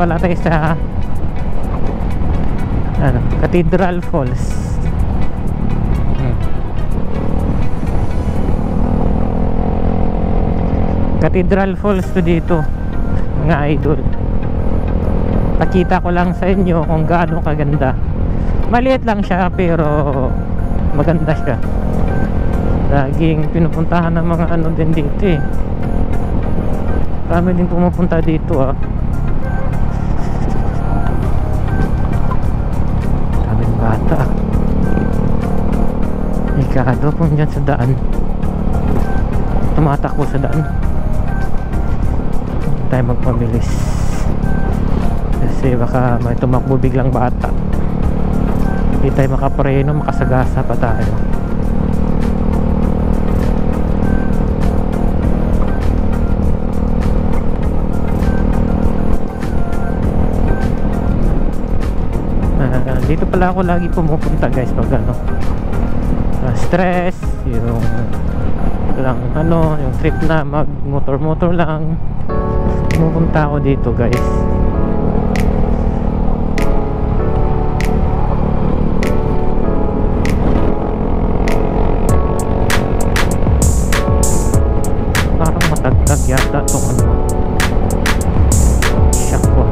pala tayo sa Cathedral Falls. Cathedral Falls to dito mga idol. Pakita ko lang sa inyo kung gaano kaganda. Maliit lang siya pero maganda siya. Laging pinupuntahan ng mga ano din dito eh. Kami din pumupunta dito ah. Kaming bata. Ikado kung dyan sa daan. Tumatakbo sa daan. Tayo magpabilis kasi baka may tumakbo biglang bata. Hindi tayo makapreno, makasagasa pa tayo. Dito pala ako lagi pumupunta guys pag ano stress, yung lang ano, yung trip na mag motor lang, pumupunta ako dito guys. Parang matagtag yata itong ano. Shock ko.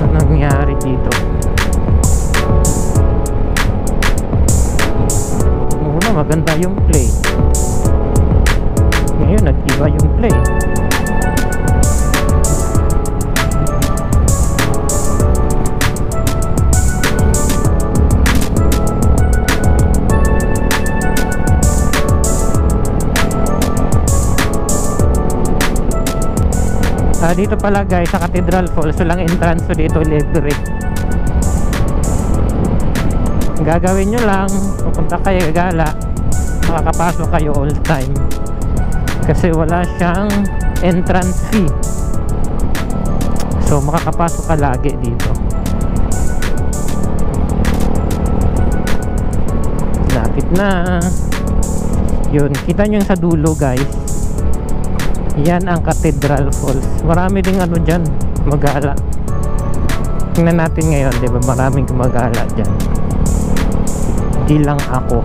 Ano nangyari dito? Muna maganda yung play. Ngayon nag-iba yung play. Dito pala guys sa Cathedral Falls, walang entrance so dito libre. Gagawin nyo lang, pupunta kayo gala, makakapasok kayo all time kasi wala siyang entrance fee, so makakapasok ka lagi dito. Lapit na yun, kita nyo yung sa dulo guys, yan ang Cathedral Falls. Marami ding ano dyan, gumagala. Tingnan natin ngayon, diba maraming gumagala dyan. Di lang ako,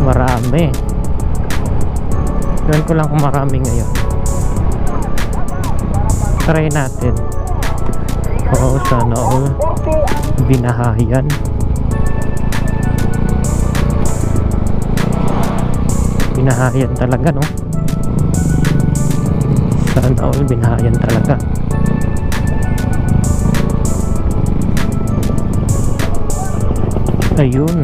marami. Tingnan ko lang kung marami ngayon. Try natin. Oo, sana all binahayan. Binahayan talaga no. Sana all binahayan talaga. Ayun.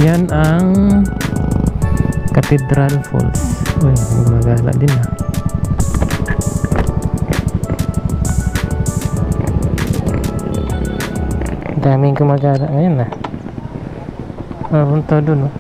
Yan ang Cathedral Falls. Uy, gumagala din ah. Daming gumagala ngayon ah. Punta dun oh.